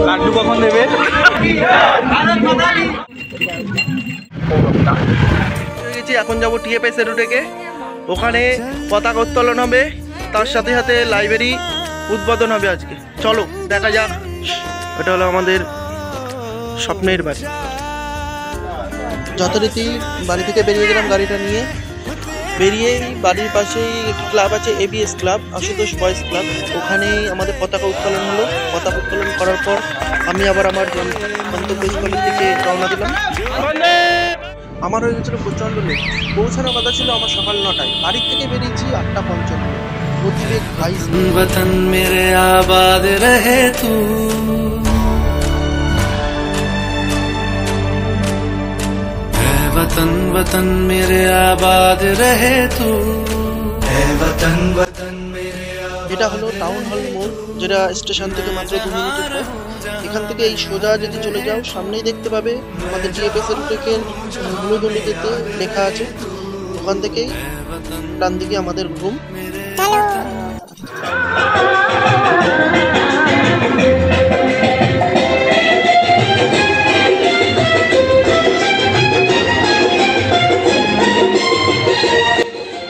লাড্ডু কখন দেবে? এখন যাবো টিএফএস রুটেকে, ওখানে পতাকা উত্তোলন হবে, তার সাথে সাথে লাইব্রেরি উদ্বোধন হবে আজকে। চলো দেখা যাক। এটা হলো আমাদের স্বপ্নের বাড়ি। যথারীতি বাড়ি থেকে বেরিয়ে গেলাম গাড়িটা নিয়ে। বেরিয়েই বাড়ির পাশেই একটি ক্লাব আছে, ABS club, Ashutosh boys club. ওখানেই আমাদের পতাকা উত্তোলন হলো। পতাকা উত্তোলন করার পর আমি আবার আমার গন্তব্যস্থলের দিকে রওনা দিলাম। আমার হয়ে গেছিলো প্রচণ্ড লেট। পৌঁছানোর কথা ছিল আমার সকাল 9টায়, বাড়ির থেকে বেরিয়েছি 8:55। গতিবেগ 22। वतन मेरे आबाद रहे तू, है वतन वतन मेरे आबाद रहे तू, है वतन वतन मेरे। এটা হলো টাউন হল মোড়, যেটা স্টেশন থেকে মাত্র 2 মিনিটের পথ। এখান থেকে এই সোজা যদি চলে যাও, সামনেই দেখতে পাবে আমাদের টিএফএস রুটের গুলোগুলিতে লেখা আছে। ওখান থেকেই ডান দিকে আমাদের ঘুম।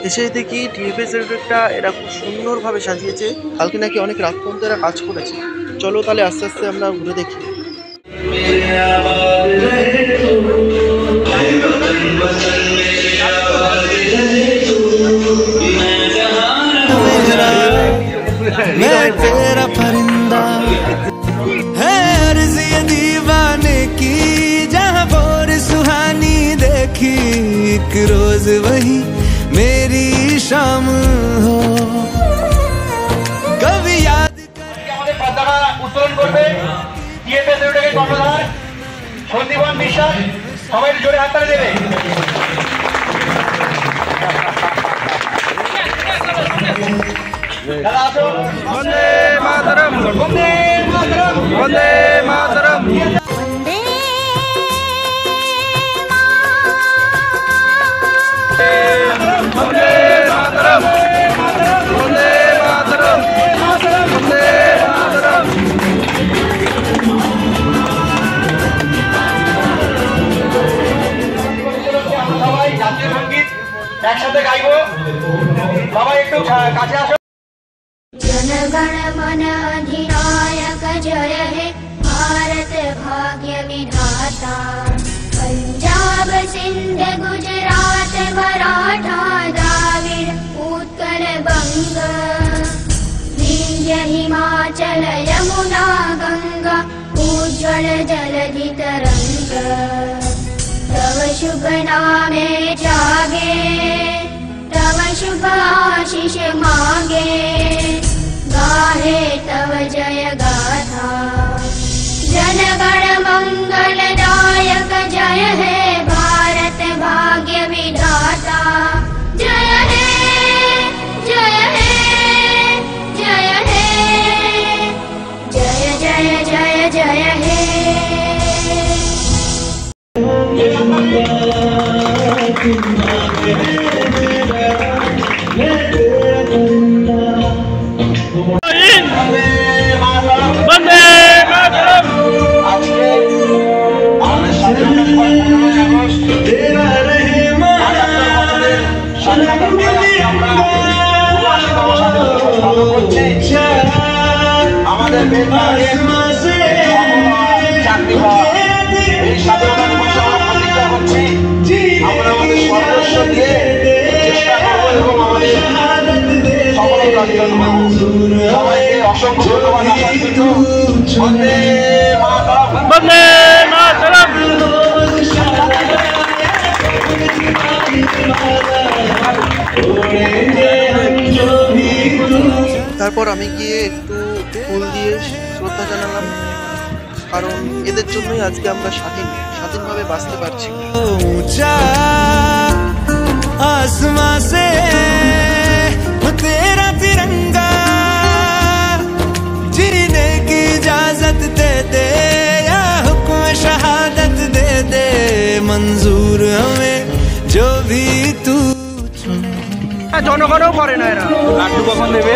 এসে দেখি টিএফএস রুটটা এরা খুব সুন্দরভাবে সাজিয়েছে। কালকে নাকি অনেক রাত পর্যন্ত এরা কাজ করেছে। চলো তাহলে আস্তে আস্তে আমরা ঘুরে দেখি। मैं तेरा परिंदा है अर्ज़ ये दीवाने की, जहाँ बोर सुहानी देखी एक रोज वही मेरी शाम हो। कभी याद আমাদের পতাকা উত্তোলন করবে টিএফএস রুটের কর্ণধার সন্দীপন বিশ্বাস। সবাই জোরে হাততালি দেবে। বন্দে মাতরম, বন্দে মাতরম, বন্দে মাতরম। বন্দে মাতরম, বন্দে মাতরম, বন্দে মাতরম। সবাই জাতীয় সঙ্গীত একসাথে গাইবো। সবাই একটু কাছে আসো। जनगण मन अधिनायक जय हे भारत भाग्य विधाता। पंजाब सिंध गुजरात मराठा द्राविड़ उत्कल बंग, विंध्य हिमाचल यमुना गंगा उज्ज्वल जलधि तरंग। तव शुभ नामे जागे, तव शुभ आशीष मांगे, गाहे तव जय गाथा। जनगण मंगलदायक जय हे भारत भाग्य विधाता। जय हे जय हे जय हे जय जय जय जय हे। বন্দে মাতরম। আজকে আমাদের চাকরি হওয়া এই স্বাধীনতা দিবসে আমরা প্রতিজ্ঞা করছি, আমরা আমাদের সর্বস্ব দিয়ে চেষ্টা করবো এবং আমাদের সফলতা অর্জন করবো। সবাইকে অসংখ্য ধন্যবাদ। বন্দে মাতরম, বন্দে মাতরম। তারপর আমি গিয়ে একটু ফুল দিয়ে শ্রদ্ধা জানালাম, কারণ এদের জন্যই আজকে আমরা স্বাধীনভাবে বাঁচতে পারছি। ऊंचा आसमां से तेरा तिरंगा, जीने की इजाजत दे दे या हुक्म शहादत दे दे, मंजूर हमें जो भी तू। জনগণও করে না এরা। লাড্ডু কখন দেবে?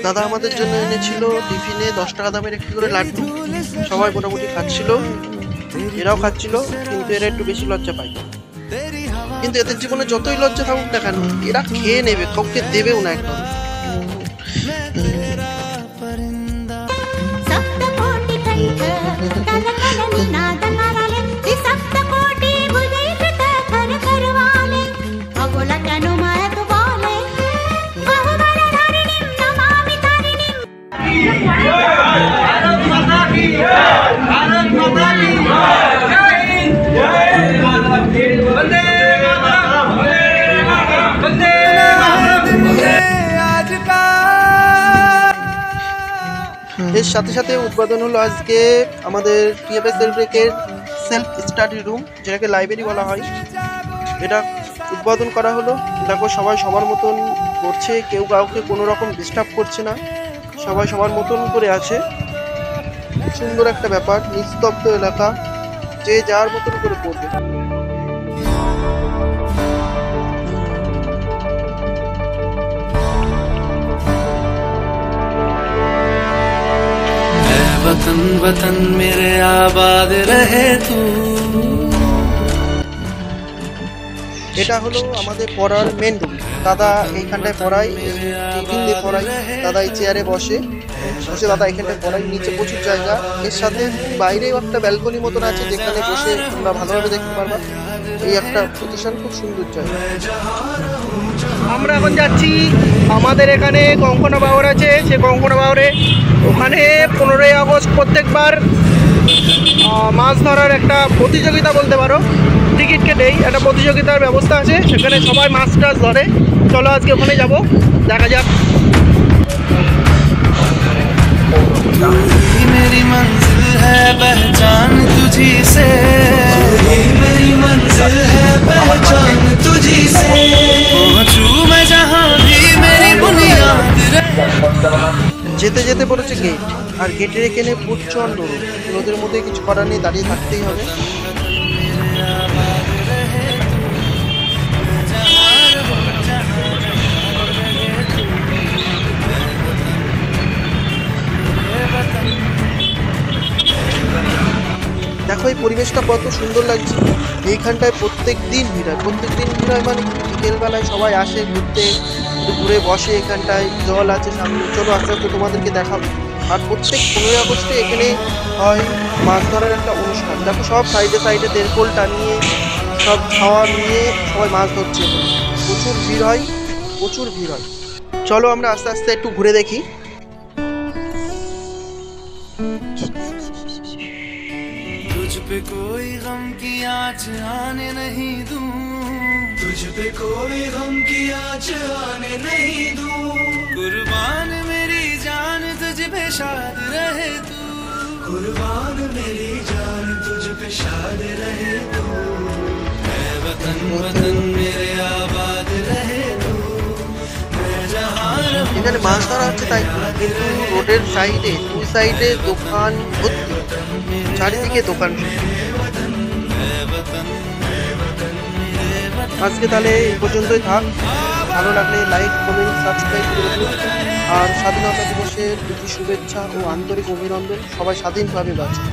দাদা আমাদের জন্য এনেছিল টিফিনে 10 টাকা দামের একটি করে লাড্ডু। সবাই মোটামুটি খাচ্ছিল, এরাও খাচ্ছিল, কিন্তু এরা একটু বেশি লজ্জা পায়। কিন্তু এদের জীবনে যতই লজ্জা থাকুক না কেন, এরা খেয়ে নেবে, কাউকে দেবেও না একদম। এর সাথে সাথে উদ্বোধন হলো আজকে আমাদের টিএফএস সেলব্রেকের সেলফ স্টাডি রুম, যেটাকে লাইব্রেরি বলা হয়। এটা উদ্বোধন করা হলো। দেখো সবাই সবার মতন করছে, কেউ কাউকে কোনো রকম ডিস্টার্ব করছে না, সবাই সবার মতন করে আছে। সুন্দর একটা ব্যাপার, নিস্তব্ধ এলাকা, যে যার মতন করে পড়বে। वतन वतन मेरे आबाद रहे तू। এটা হলো আমাদের পড়ার মেন রুম। দাদা এইখানটায় পড়াই, টিফিন দিয়ে পড়াই। দাদা এই চেয়ারে বসে দাদা এখানটায় পড়াই। নিচে প্রচুর জায়গা, এর সাথে বাইরেও একটা ব্যালকনি মতন আছে, যেখানে বসে তোমরা ভালোভাবে দেখতে পারবা। এই একটা প্রতিষ্ঠান, খুব সুন্দর জায়গা। আমরা এখন যাচ্ছি আমাদের এখানে কঙ্কনা বাওর আছে, সে কঙ্কনা বাওরে ওখানে 15ই আগস্ট প্রত্যেকবার মাছ ধরার একটা প্রতিযোগিতা বলতে পারো, টিকিট কেটেই একটা প্রতিযোগিতার ব্যবস্থা আছে, সেখানে সবাই মাছ টাছ ধরে। চলো আজকে ওখানে যাব, দেখা যাক। मेरी मंजिल है पहचान तुझी से, मेरी मंजिल है पहचान तुझी से, पहुंचू मैं जहां भी मेरी बुनियाद। যেতে যেতে পড়েছে গেট, আর গেটের এখানে প্রচণ্ড রোদ। রোদের মধ্যে কিছু করার নেই, দাঁড়িয়ে থাকতেই হবে। দেখো এই পরিবেশটা কত সুন্দর লাগছে। এইখানটায় প্রত্যেক দিন ভিড় হয়, মানে বিকেলবেলায় সবাই আসে ঘুরতে, ঘুরে বসে। এখানটায় জল আছে সামনে, চলো আস্তে আস্তে তোমাদেরকে দেখাবো। আর প্রত্যেক 15ই আগস্টে এখানে হয় মাছ ধরার একটা অনুষ্ঠান। দেখো সব সাইডে সাইডে তেরপোল টানিয়ে, সব খাওয়া নিয়ে সবাই মাছ ধরছে। প্রচুর ভিড় হয়, প্রচুর ভিড় হয়। চলো আমরা আস্তে আস্তে একটু ঘুরে দেখি। तुझ पे कोई गम की आँच आने नहीं दूं, तुझ पे कोई गम की आँच आने नहीं दूं, कुर्बान मेरी जान तुझ पे शाद रहे तू, कुर्बान मेरी जान तुझ पे शाद रहे तू, ऐ वतन वतन मेरे आबाद रहे तू, मैं जहाँ रहूं। এখানে মাছ ধরা হচ্ছে তাই, কিন্তু রোডের সাইডে, দুই সাইডে দোকান ভর্তি, চারিদিকে দোকান। আজকে তাহলে এই পর্যন্তই থাক। ভালো লাগলে লাইক, কমেন্ট, সাবস্ক্রাইব করে দিন। আর স্বাধীনতা দিবসের প্রতি শুভেচ্ছা ও আন্তরিক অভিনন্দন। সবাই স্বাধীনভাবে বাঁচুন।